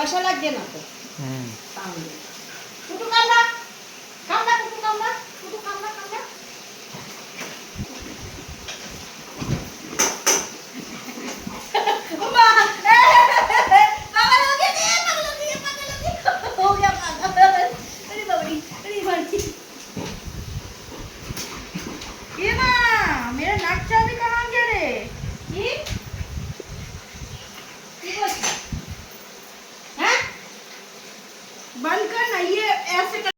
পয়সা লাগবে না তো। তাহলে টুটু কামড়া কামড়া টুটু কামড়া টুটু কামড়া কামড়া। मेरा नाक चाबी कहाँ गया रे? हैं? बंद कर ना ये ऐसे कर।